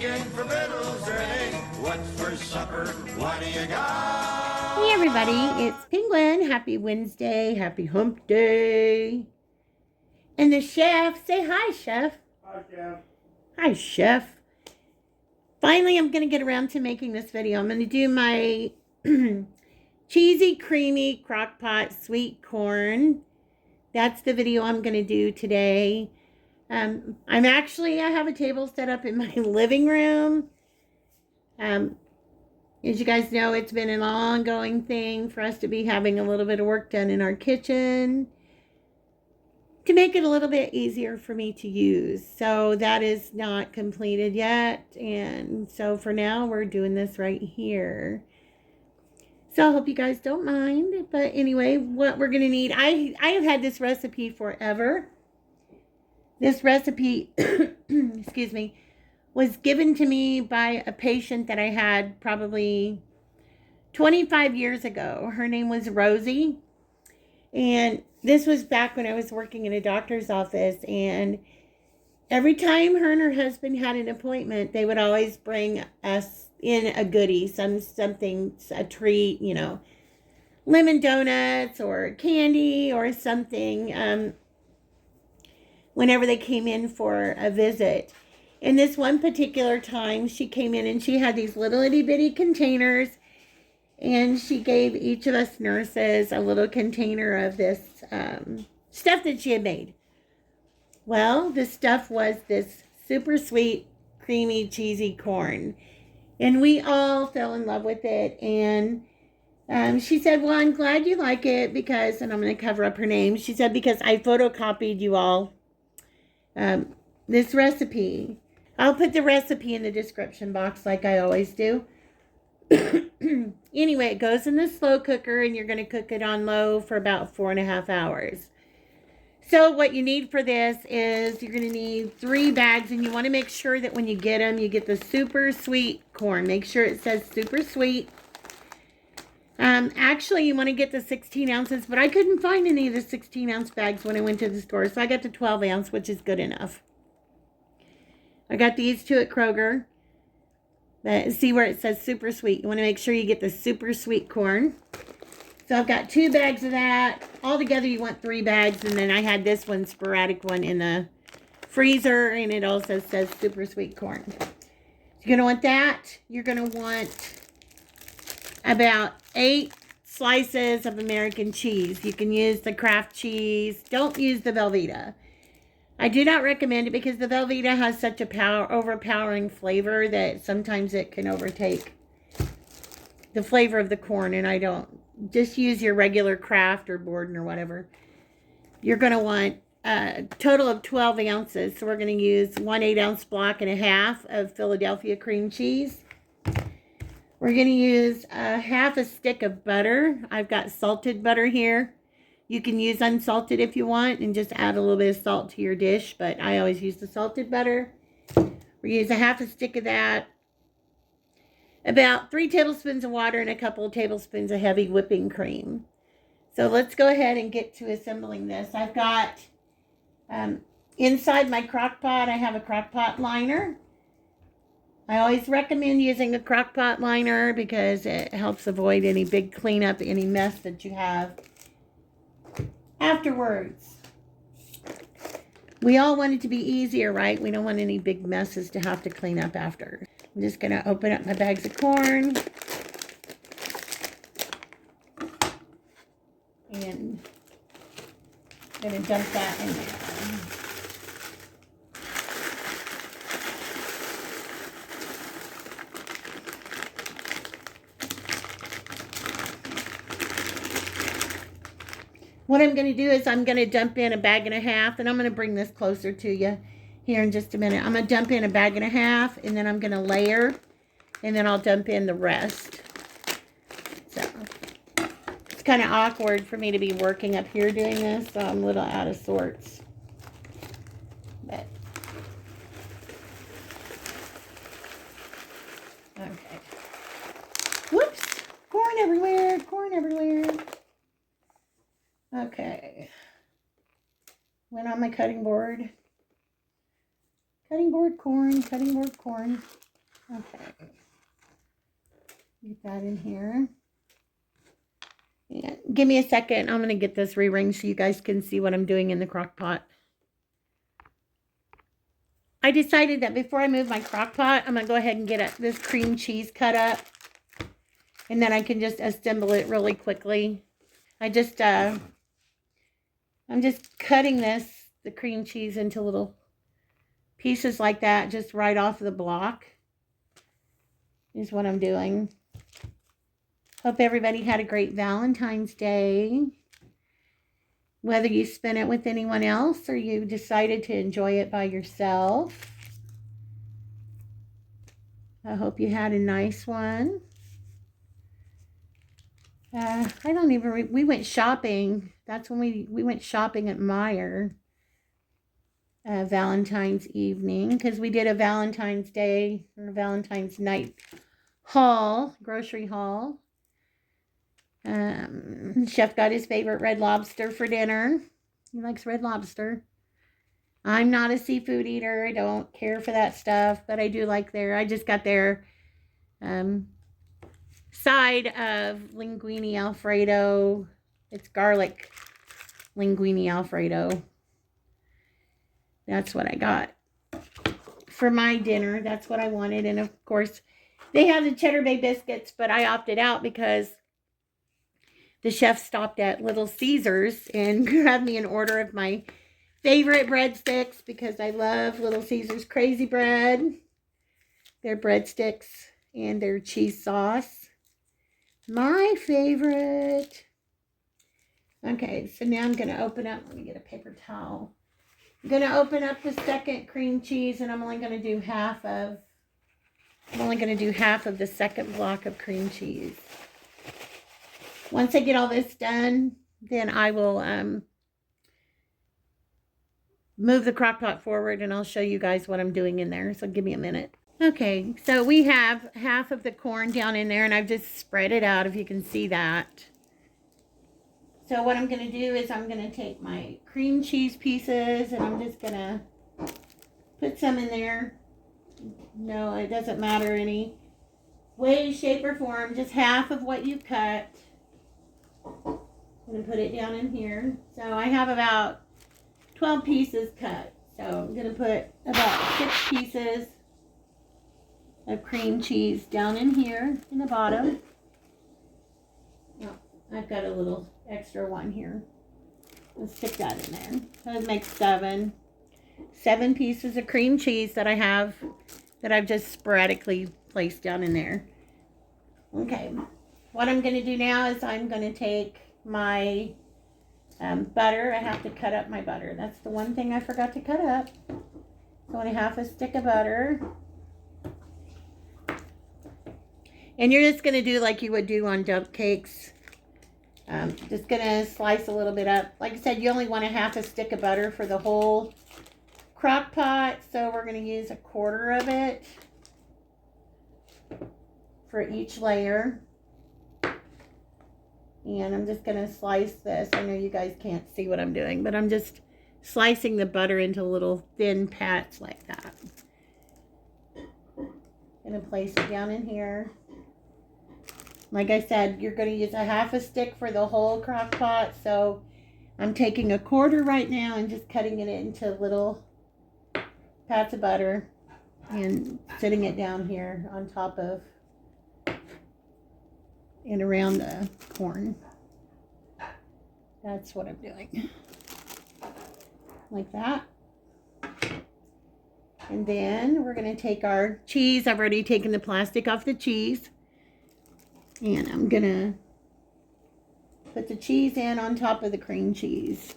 asking for victuals early. What's for supper? What do you got? Hey everybody, it's Penguin. Happy Wednesday, happy hump day. And the chef, say hi, chef. Hi, Chef. Hi, chef. Finally, I'm going to get around to making this video. I'm going to do my cheesy, creamy, crockpot sweet corn. That's the video I'm going to do today. I have a table set up in my living room. As you guys know, it's been an ongoing thing for us to be having a little bit of work done in our kitchen to make it a little bit easier for me to use. So that is not completed yet. And so for now, we're doing this right here. So I hope you guys don't mind. But anyway, what we're going to need, I have had this recipe forever. This recipe, excuse me, was given to me by a patient that I had probably 25 years ago. Her name was Rosie. And this was back when I was working in a doctor's office. And every time her and her husband had an appointment, they would always bring us in a goodie, something, a treat, you know, lemon donuts or candy or something, whenever they came in for a visit. And this one particular time, she came in and she had these little itty bitty containers, and she gave each of us nurses a little container of this stuff that she had made. Well, the stuff was this super sweet, creamy, cheesy corn. And we all fell in love with it. And she said, well, I'm glad you like it because, and I'm going to cover up her name. She said, because I photocopied you all this recipe. I'll put the recipe in the description box like I always do. Anyway, it goes in the slow cooker and you're going to cook it on low for about 4.5 hours. So what you need for this is you're going to need 3 bags, and you want to make sure that when you get them, you get the super sweet corn. Make sure it says super sweet. Actually, you want to get the 16 ounces, but I couldn't find any of the 16 ounce bags when I went to the store, so I got the 12 ounce, which is good enough. I got these 2 at Kroger. See where it says super sweet. You want to make sure you get the super sweet corn. So I've got 2 bags of that. Altogether, you want 3 bags. And then I had this one, sporadic one, in the freezer. And it also says super sweet corn. You're going to want that. You're going to want about 8 slices of American cheese. You can use the Kraft cheese. Don't use the Velveeta. I do not recommend it because the Velveeta has such a overpowering flavor that sometimes it can overtake the flavor of the corn, and I don't. Just use your regular Kraft or Borden or whatever. You're going to want a total of 12 ounces. So we're going to use 1 8-ounce block and a half of Philadelphia cream cheese. We're going to use half a stick of butter. I've got salted butter here. You can use unsalted if you want and just add a little bit of salt to your dish, but I always use the salted butter. We use a half a stick of that. About 3 tablespoons of water and a couple of tablespoons of heavy whipping cream. So let's go ahead and get to assembling this. I've got, inside my crock pot, I have a crock pot liner. I always recommend using a crock pot liner because it helps avoid any big cleanup, any mess that you have afterwards. We all want it to be easier, right? We don't want any big messes to have to clean up after. I'm just going to open up my bags of corn. And I'm going to dump that in there. What I'm going to do is I'm going to dump in a bag and a half, and I'm going to bring this closer to you here in just a minute. I'm going to dump in a bag and a half, and then I'm going to layer, and then I'll dump in the rest. So it's kind of awkward for me to be working up here doing this, so I'm a little out of sorts. But okay. Whoops! Corn everywhere! Corn everywhere! Okay. Went on my cutting board. Cutting board corn, cutting board corn. Okay. Get that in here. Yeah. Give me a second. I'm going to get this re-ringed so you guys can see what I'm doing in the crock pot. I decided that before I move my crock pot, I'm going to go ahead and get this cream cheese cut up. And then I can just assemble it really quickly. I'm just cutting the cream cheese into little pieces like that, just right off the block is what I'm doing. Hope everybody had a great Valentine's Day. Whether you spent it with anyone else or you decided to enjoy it by yourself. I hope you had a nice one. We went shopping. That's when we went shopping at Meijer. Valentine's evening, because we did a Valentine's Day or Valentine's night haul, grocery haul. Chef got his favorite Red Lobster for dinner. He likes Red Lobster. I'm not a seafood eater. I don't care for that stuff, but I do like I just got their side of linguine Alfredo. It's garlic linguine Alfredo. That's what I got for my dinner. That's what I wanted. And of course, they have the Cheddar Bay biscuits, but I opted out because the chef stopped at Little Caesars and grabbed me an order of my favorite breadsticks because I love Little Caesars Crazy Bread. Their breadsticks and their cheese sauce. My favorite. Okay, so now I'm going to open up. Let me get a paper towel. I'm going to open up the second cream cheese, and I'm only going to do half of the second block of cream cheese. Once I get all this done, then I will move the crock pot forward, and I'll show you guys what I'm doing in there. So give me a minute. Okay, so we have half of the corn down in there, and I've just spread it out, if you can see that. So what I'm going to do is I'm going to take my cream cheese pieces and I'm just going to put some in there. No, it doesn't matter any way, shape, or form. Just half of what you cut. I'm going to put it down in here. So I have about 12 pieces cut. So I'm going to put about 6 pieces of cream cheese down in here in the bottom. Oh, I've got a little extra one here. Let's stick that in there. That makes 7 pieces of cream cheese that I've just sporadically placed down in there. Okay, what I'm going to do now is I'm going to take my butter. I have to cut up my butter. That's the one thing I forgot to cut up. So only half a stick of butter. And you're just going to do like you would do on dump cakes. Just going to slice a little bit up. Like I said, you only want a half a stick of butter for the whole crock pot. So we're going to use 1/4 of it for each layer. And I'm just going to slice this. I know you guys can't see what I'm doing, but I'm just slicing the butter into little thin pats like that. Going to place it down in here. Like I said, you're going to use a half a stick for the whole crock pot. So I'm taking 1/4 right now and just cutting it into little pats of butter and sitting it down here on top of and around the corn. That's what I'm doing. Like that. And then we're going to take our cheese. I've already taken the plastic off the cheese. And I'm going to put the cheese in on top of the cream cheese.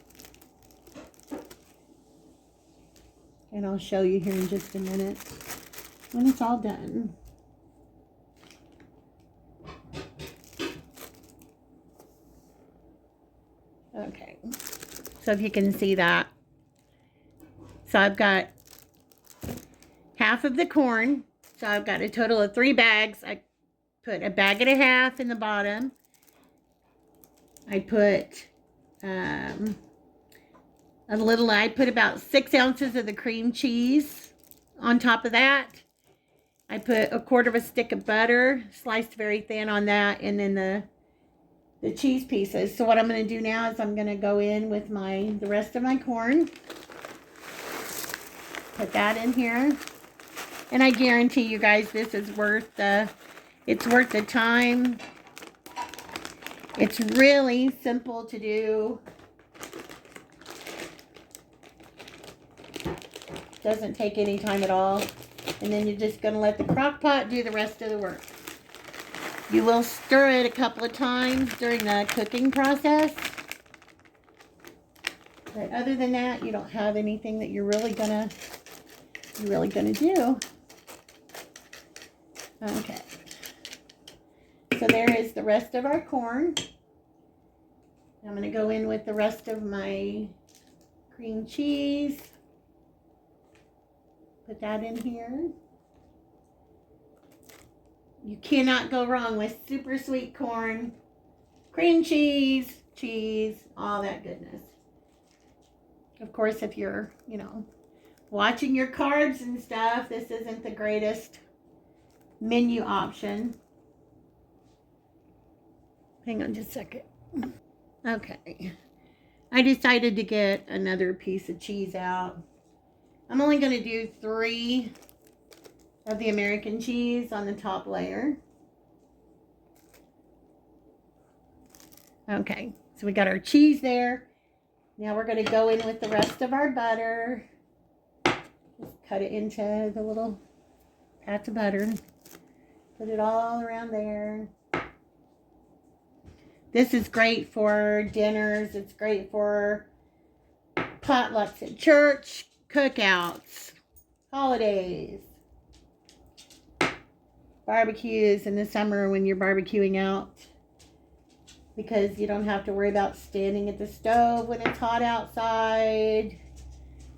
And I'll show you here in just a minute when it's all done. Okay, so if you can see that. So I've got half of the corn. So I've got a total of 3 bags. I put 1.5 bags in the bottom. I put I put about 6 ounces of the cream cheese on top of that. I put 1/4 stick of butter, sliced very thin on that, and then the cheese pieces. So what I'm going to do now is I'm going to go in with the rest of my corn. Put that in here. And I guarantee you guys this is worth the time. It's really simple to do. Doesn't take any time at all. And then you're just going to let the crock pot do the rest of the work. You will stir it a couple of times during the cooking process. But other than that, you don't have anything that you're really gonna do. Okay. So there is the rest of our corn. I'm going to go in with the rest of my cream cheese. Put that in here. You cannot go wrong with super sweet corn, cream cheese, all that goodness. Of course, if you're, watching your carbs and stuff, this isn't the greatest menu option. Hang on just a second. Okay. I decided to get another piece of cheese out. I'm only going to do 3 of the American cheese on the top layer. Okay, so we got our cheese there. Now we're going to go in with the rest of our butter. Just cut it into the little pats of butter. Put it all around there. This is great for dinners. It's great for potlucks at church, cookouts, holidays, barbecues in the summer when you're barbecuing out, because you don't have to worry about standing at the stove when it's hot outside.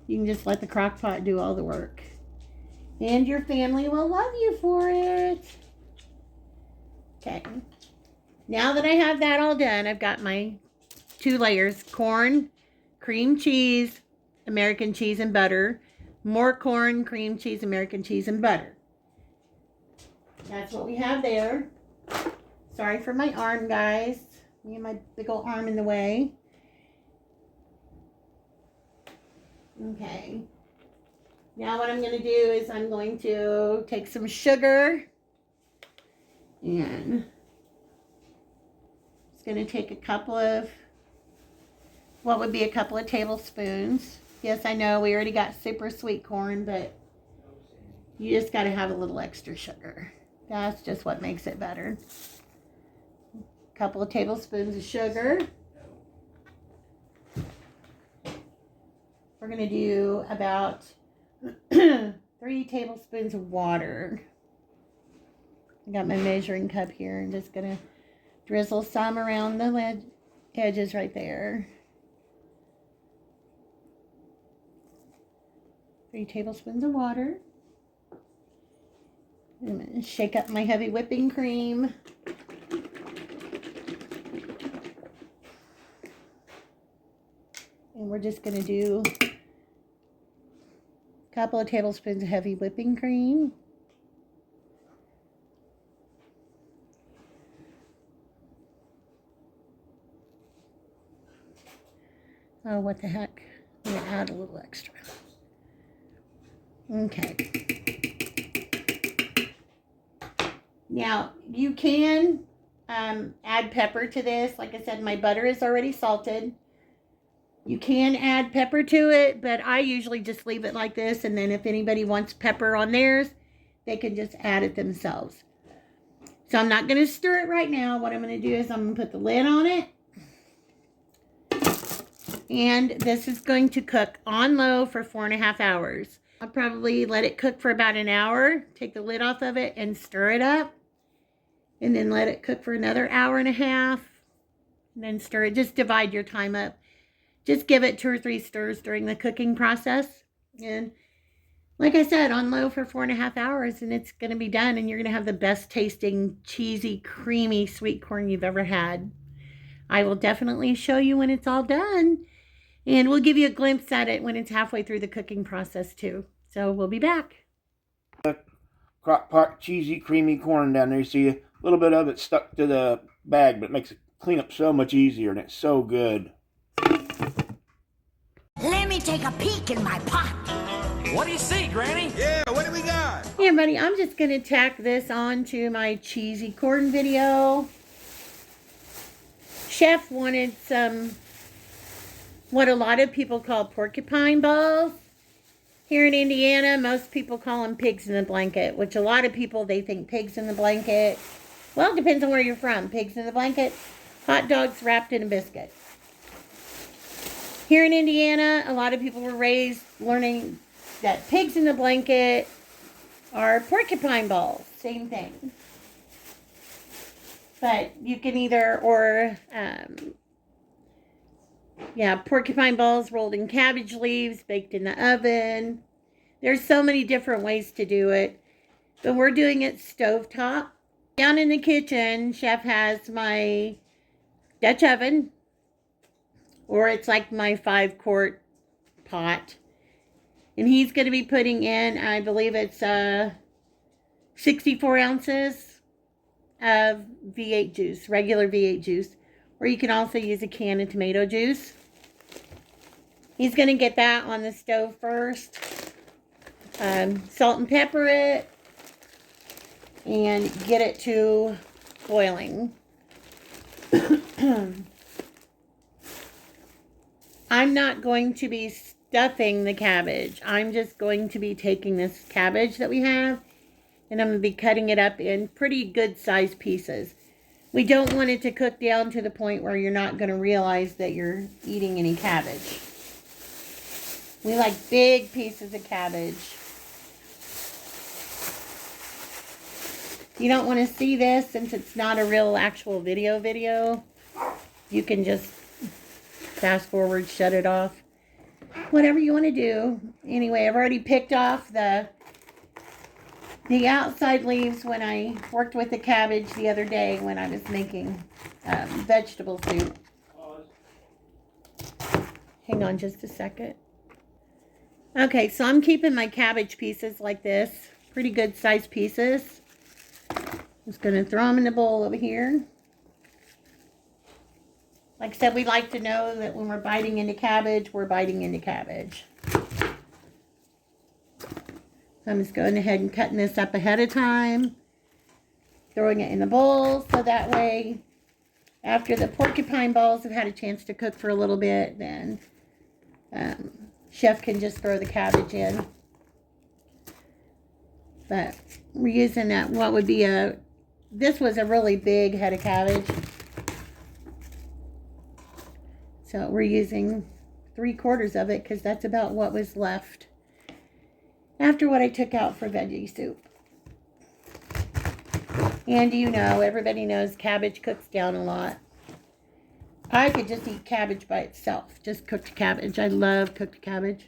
You can just let the crock pot do all the work. And your family will love you for it. Okay. Now that I have that all done, I've got my 2 layers. Corn, cream cheese, American cheese, and butter. More corn, cream cheese, American cheese, and butter. That's what we have there. Sorry for my arm, guys. Me and my big old arm in the way. Okay. Now what I'm going to do is I'm going to take some sugar and it's going to take a couple of tablespoons. Yes, I know we already got super sweet corn, but you just got to have a little extra sugar. That's just what makes it better. A couple of tablespoons of sugar. We're going to do about 3 tablespoons of water. I got my measuring cup here. I'm just going to drizzle some around the edges right there. 3 tablespoons of water. I'm going to shake up my heavy whipping cream. And we're just going to do a couple of tablespoons of heavy whipping cream. Oh, what the heck. I'm going to add a little extra. Okay. Now, you can add pepper to this. Like I said, my butter is already salted. You can add pepper to it, but I usually just leave it like this. And then if anybody wants pepper on theirs, they can just add it themselves. So I'm not going to stir it right now. What I'm going to do is I'm going to put the lid on it. And this is going to cook on low for 4.5 hours. I'll probably let it cook for about an hour. Take the lid off of it and stir it up. And then let it cook for another 1.5 hours. And then stir it. Just divide your time up. Just give it 2 or 3 stirs during the cooking process. And like I said, on low for 4.5 hours, and it's going to be done. And you're going to have the best tasting, cheesy, creamy sweet corn you've ever had. I will definitely show you when it's all done. And we'll give you a glimpse at it when it's halfway through the cooking process too. So we'll be back. crock pot cheesy creamy corn down there. You see a little bit of it stuck to the bag, but it makes the cleanup so much easier, and it's so good. Let me take a peek in my pot. What do you see, Granny? Yeah, what do we got? Hey everybody, I'm just going to tack this on to my cheesy corn video. Chef wanted some, what a lot of people call porcupine balls. Here in Indiana, most people call them pigs in the blanket, which a lot of people, they think pigs in the blanket. Well, it depends on where you're from. Pigs in the blanket, hot dogs wrapped in a biscuit. Here in Indiana, a lot of people were raised learning that pigs in the blanket are porcupine balls. Same thing. But you can either, porcupine balls rolled in cabbage leaves, baked in the oven. There's so many different ways to do it. But we're doing it stovetop. Down in the kitchen, Chef has my Dutch oven. Or it's like my 5-quart pot. And he's going to be putting in, I believe it's 64 ounces of V8 juice, regular V8 juice. Or you can also use a can of tomato juice. He's going to get that on the stove first. Salt and pepper it. And get it to boiling. I'm not going to be stuffing the cabbage. I'm just going to be taking this cabbage that we have, and I'm going to be cutting it up in pretty good sized pieces. We don't want it to cook down to the point where you're not going to realize that you're eating any cabbage. We like big pieces of cabbage. You don't want to see this since it's not a real actual video. You can just fast forward, shut it off. Whatever you want to do. Anyway, I've already picked off the outside leaves when I worked with the cabbage the other day when I was making vegetable soup. Hang on just a second. Okay, so I'm keeping my cabbage pieces like this. Pretty good sized pieces. Just going to throw them in the bowl over here. Like I said, we like to know that when we're biting into cabbage, we're biting into cabbage. So I'm just going ahead and cutting this up ahead of time. Throwing it in the bowl so that way, after the porcupine balls have had a chance to cook for a little bit, then Chef can just throw the cabbage in. But we're using that, what would be this was a really big head of cabbage. So we're using 3/4 of it because that's about what was left after what I took out for veggie soup. And you know, everybody knows cabbage cooks down a lot. I could just eat cabbage by itself, just cooked cabbage. I love cooked cabbage.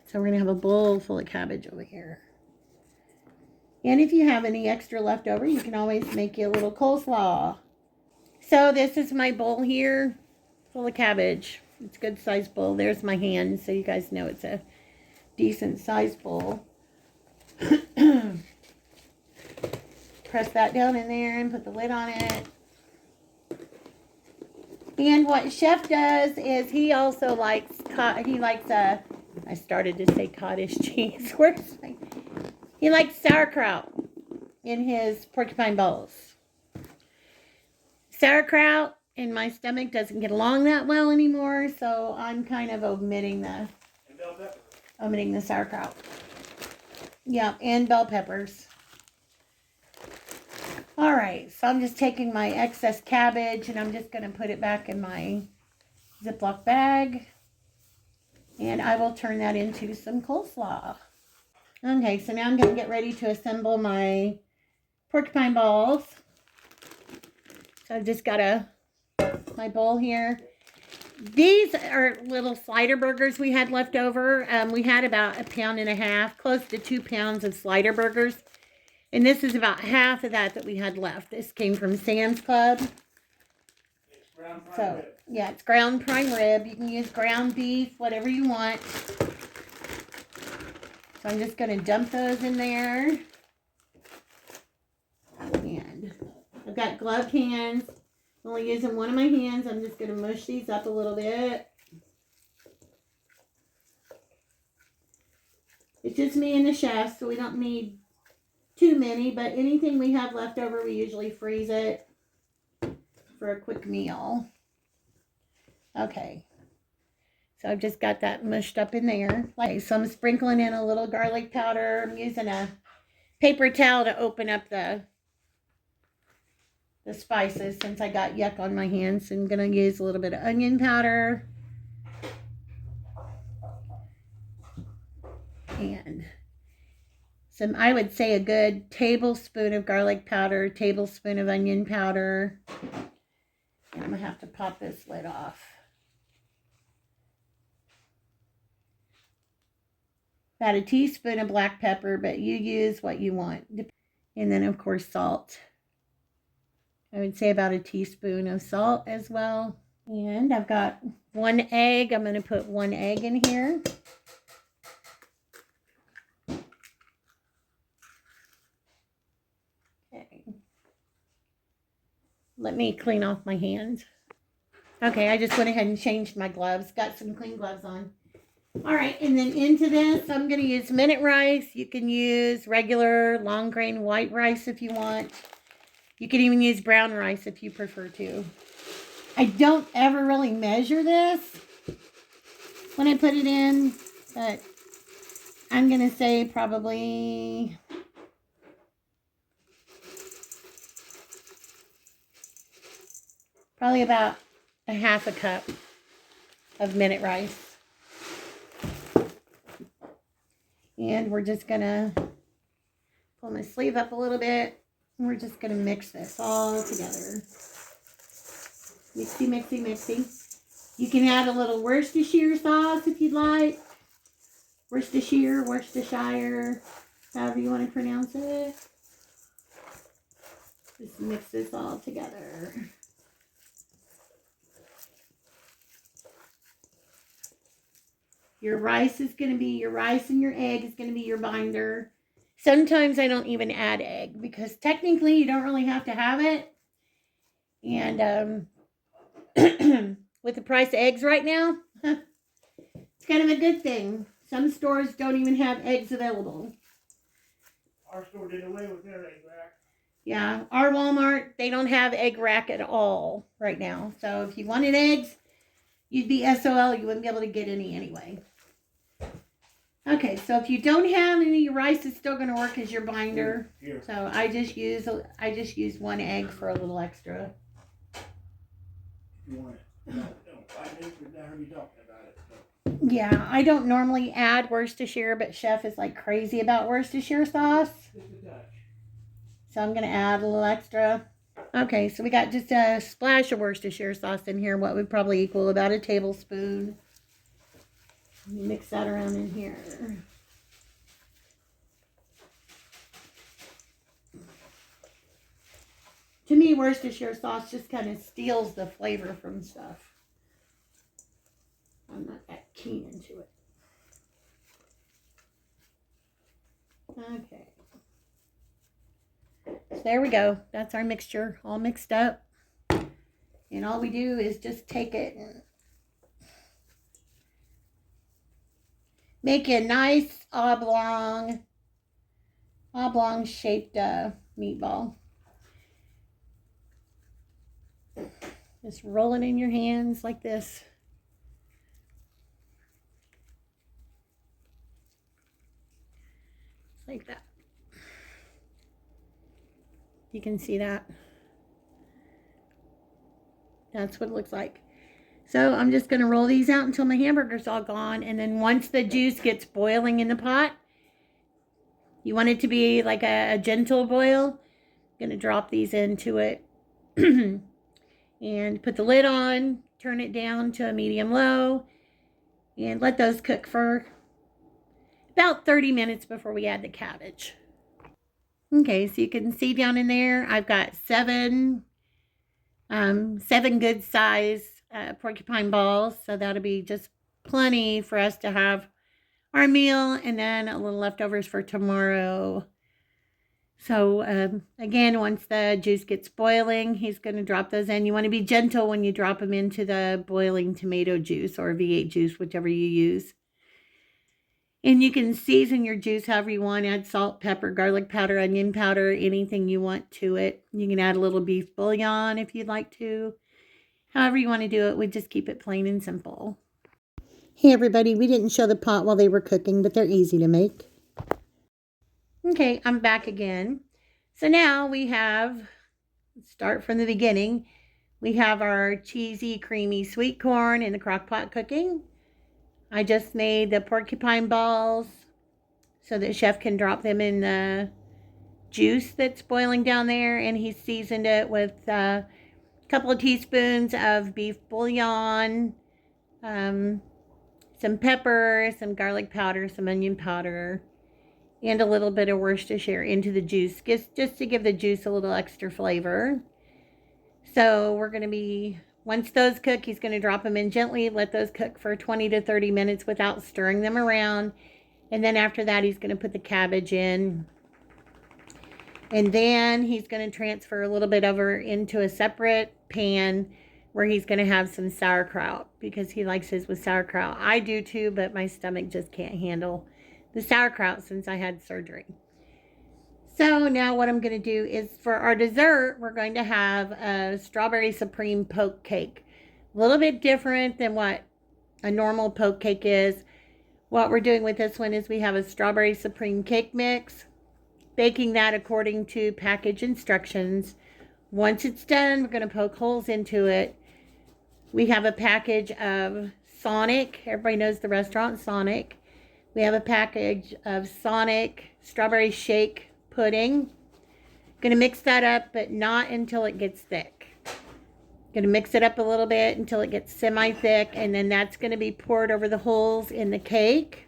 So we're going to have a bowl full of cabbage over here. And if you have any extra left over, you can always make you a little coleslaw. So this is my bowl here, full of cabbage. It's a good sized bowl. There's my hand, so you guys know it's a decent sized bowl. Press that down in there and put the lid on it. And what Chef does is he also likes, I started to say cottage cheese. He likes sauerkraut in his porcupine bowls. Sauerkraut in my stomach doesn't get along that well anymore, so I'm kind of omitting the sauerkraut. Yeah, and bell peppers. All right, so I'm just taking my excess cabbage and I'm just going to put it back in my Ziploc bag. And I will turn that into some coleslaw. Okay, so now I'm going to get ready to assemble my porcupine balls. So I've just got my bowl here. These are little slider burgers we had left over. We had about 1.5 pounds, close to 2 pounds of slider burgers. And this is about half of that we had left. This came from Sam's Club. It's ground prime rib. Yeah, it's ground prime rib. You can use ground beef, whatever you want. So I'm just going to dump those in there. And I've got gloved hands. I'm only using one of my hands. I'm just going to mush these up a little bit. It's just me and the chef, so we don't need too many, but anything we have left over, we usually freeze it for a quick meal. Okay. So I've just got that mushed up in there. Okay, so I'm sprinkling in a little garlic powder. I'm using a paper towel to open up the spices since I got yuck on my hands. I'm going to use a little bit of onion powder. And some, I would say a good tablespoon of garlic powder, tablespoon of onion powder. And I'm going to have to pop this lid off. About a teaspoon of black pepper, but you use what you want. And then, of course, salt. I would say about a teaspoon of salt as well. And I've got 1 egg. I'm going to put 1 egg in here. Okay. Let me clean off my hands. Okay, I just went ahead and changed my gloves. Got some clean gloves on. All right, and then into this, I'm going to use minute rice. You can use regular long grain white rice if you want. You can even use brown rice if you prefer to. I don't ever really measure this when I put it in, but I'm going to say probably about a half a cup of minute rice. And we're just going to pull my sleeve up a little bit. And we're just going to mix this all together. Mixy, mixy, mixy. You can add a little Worcestershire sauce if you'd like. Worcestershire, however you want to pronounce it. Just mix this all together. Your rice is going to be, your rice and your egg is going to be your binder. Sometimes I don't even add egg because technically you don't really have to have it. And with the price of eggs right now, it's kind of a good thing. Some stores don't even have eggs available. Our store did away with their egg rack. Yeah, our Walmart, they don't have egg rack at all right now. So if you wanted eggs, you'd be SOL. You wouldn't be able to get any anyway. Okay, so if you don't have any, your rice is still going to work as your binder. Here. So I just use 1 egg for a little extra. If you want it. No, I think we're not going to be talking about it. So. Yeah, I don't normally add Worcestershire, but Chef is like crazy about Worcestershire sauce. So I'm going to add a little extra. Okay, so we got just a splash of Worcestershire sauce in here, what would probably equal about a tablespoon. Mix that around in here. To me, Worcestershire sauce just kind of steals the flavor from stuff. I'm not that keen into it. Okay. So there we go. That's our mixture all mixed up. And all we do is just take it and make a nice oblong shaped meatball. Just roll it in your hands like this. Like that. You can see that. That's what it looks like. So I'm just going to roll these out until my hamburger's all gone. And then once the juice gets boiling in the pot, you want it to be like a gentle boil. I'm going to drop these into it. And put the lid on. Turn it down to a medium-low. And let those cook for about 30 minutes before we add the cabbage. Okay, so you can see down in there, I've got seven good size porcupine balls. So that'll be just plenty for us to have our meal, and then a little leftovers for tomorrow. So again, once the juice gets boiling, he's going to drop those in. You want to be gentle when you drop them into the boiling tomato juice or V8 juice, whichever you use. And you can season your juice however you want. Add salt, pepper, garlic powder, onion powder, anything you want to it. You can add a little beef bouillon if you'd like to. However you want to do it, we just keep it plain and simple. Hey everybody, we didn't show the pot while they were cooking, but they're easy to make. Okay, I'm back again. So now we have, start from the beginning, we have our cheesy, creamy sweet corn in the crock pot cooking. I just made the porcupine balls so that Chef can drop them in the juice that's boiling down there, and he seasoned it with a couple of teaspoons of beef bouillon, some pepper, some garlic powder, some onion powder, and a little bit of Worcestershire into the juice, just to give the juice a little extra flavor. So we're going to be, once those cook, he's going to drop them in gently, let those cook for 20 to 30 minutes without stirring them around. And then after that, he's going to put the cabbage in. And then he's going to transfer a little bit over into a separate pan where he's going to have some sauerkraut, because he likes his with sauerkraut. I do too, but my stomach just can't handle the sauerkraut since I had surgery. So now what I'm going to do is, for our dessert, we're going to have a strawberry supreme poke cake. A little bit different than what a normal poke cake is. What we're doing with this one is we have a strawberry supreme cake mix, baking that according to package instructions. Once it's done, we're going to poke holes into it. We have a package of Sonic. Everybody knows the restaurant Sonic. We have a package of Sonic strawberry shake pudding. Going to mix that up, but not until it gets thick. Going to mix it up a little bit until it gets semi-thick, and then that's going to be poured over the holes in the cake.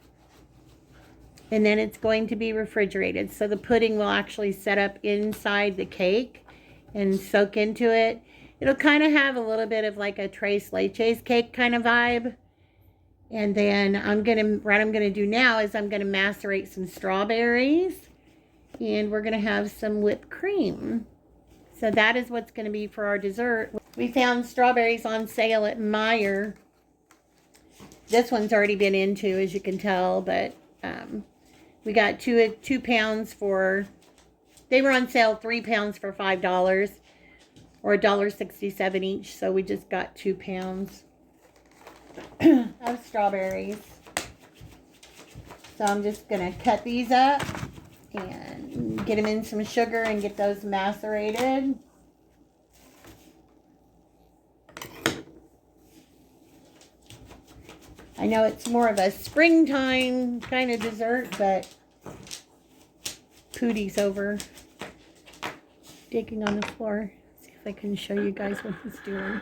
And then it's going to be refrigerated. So the pudding will actually set up inside the cake and soak into it. It'll kind of have a little bit of like a tres leches cake kind of vibe. And then what I'm going to do now is I'm going to macerate some strawberries, and we're going to have some whipped cream. So that is what's going to be for our dessert. We found strawberries on sale at Meijer. This one's already been into, as you can tell, but we got two pounds for, they were on sale 3 pounds for $5 or $1.67 each. So we just got 2 pounds of strawberries. So I'm just going to cut these up and get them in some sugar and get those macerated. I know it's more of a springtime kind of dessert, but Pootie's over digging on the floor. Let's see if I can show you guys what he's doing.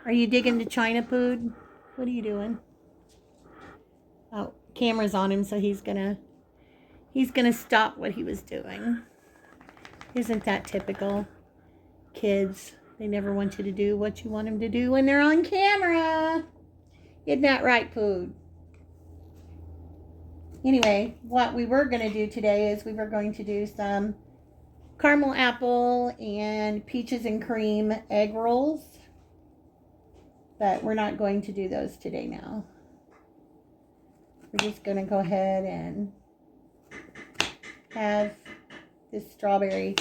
Are you digging the China food? What are you doing? Oh, camera's on him, so he's gonna stop what he was doing. Isn't that typical? Kids, they never want you to do what you want them to do when they're on camera. Isn't that right, food? Anyway, what we were going to do today is we were going to do some caramel apple and peaches and cream egg rolls. But we're not going to do those today now. We're just going to go ahead and have this strawberry,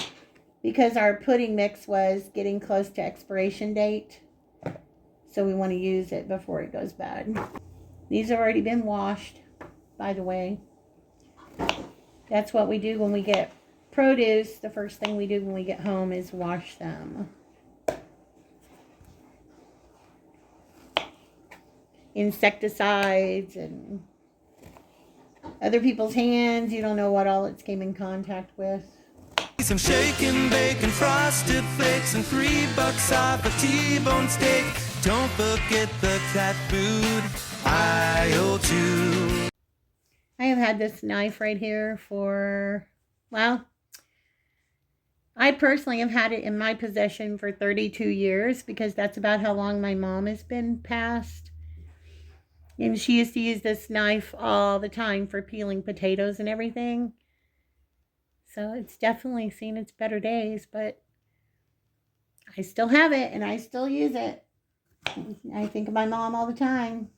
because our pudding mix was getting close to expiration date. So we want to use it before it goes bad. These have already been washed, by the way. That's what we do when we get produce. The first thing we do when we get home is wash them. Insecticides and other people's hands. You don't know what all it's came in contact with. Some shaken bacon, frosted flakes, and $3 off a T-bone steak. Don't forget the cat food IO2. I have had this knife right here for, well, I personally have had it in my possession for 32 years, because that's about how long my mom has been passed. And she used to use this knife all the time for peeling potatoes and everything. So it's definitely seen its better days, but I still have it and I still use it. I think of my mom all the time.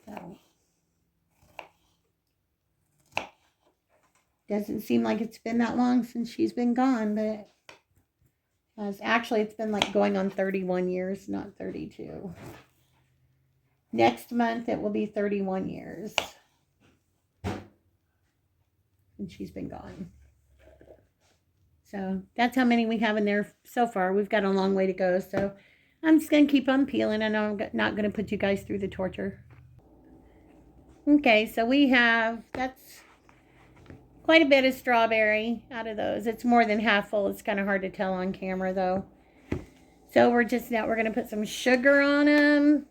So doesn't seem like it's been that long since she's been gone, but actually it's been like going on 31 years, not 32. Next month it will be 31 years. And she's been gone. So that's how many we have in there so far. We've got a long way to go. So I'm just going to keep on peeling. I know I'm not going to put you guys through the torture. Okay, so we have, that's quite a bit of strawberry out of those. It's more than half full. It's kind of hard to tell on camera though. So we're going to put some sugar on them.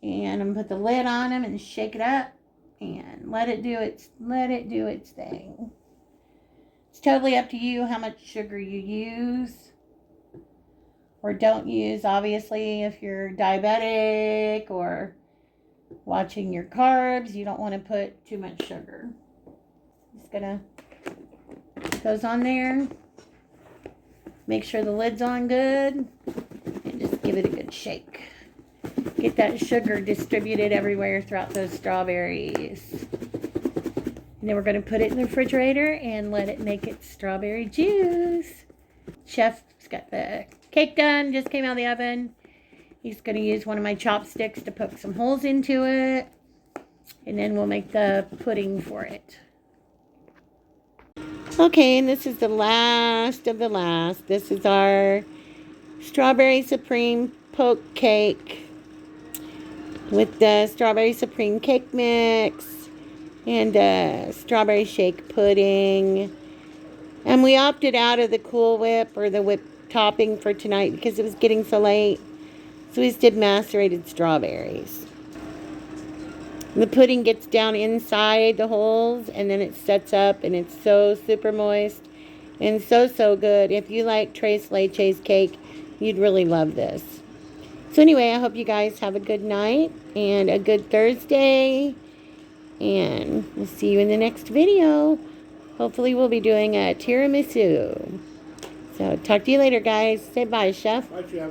And I'm going to put the lid on them and shake it up. And let it do its thing. It's totally up to you how much sugar you use or don't use. Obviously, if you're diabetic or watching your carbs, you don't want to put too much sugar. Just gonna put those on there. Make sure the lid's on good and just give it a good shake. Get that sugar distributed everywhere throughout those strawberries. And then we're going to put it in the refrigerator and let it make its strawberry juice. Chef's got the cake done, just came out of the oven. He's going to use one of my chopsticks to poke some holes into it. And then we'll make the pudding for it. Okay, and this is the last of the last. This is our Strawberry Supreme poke cake with the Strawberry Supreme cake mix and strawberry shake pudding. And we opted out of the Cool Whip or the whip topping for tonight because it was getting so late. So we just did macerated strawberries. The pudding gets down inside the holes and then it sets up and it's so super moist and so good. If you like Tres Leches cake, you'd really love this. So anyway, I hope you guys have a good night and a good Thursday. And we'll see you in the next video. Hopefully we'll be doing a tiramisu. So talk to you later, guys. Say bye, Chef. Bye, Chef.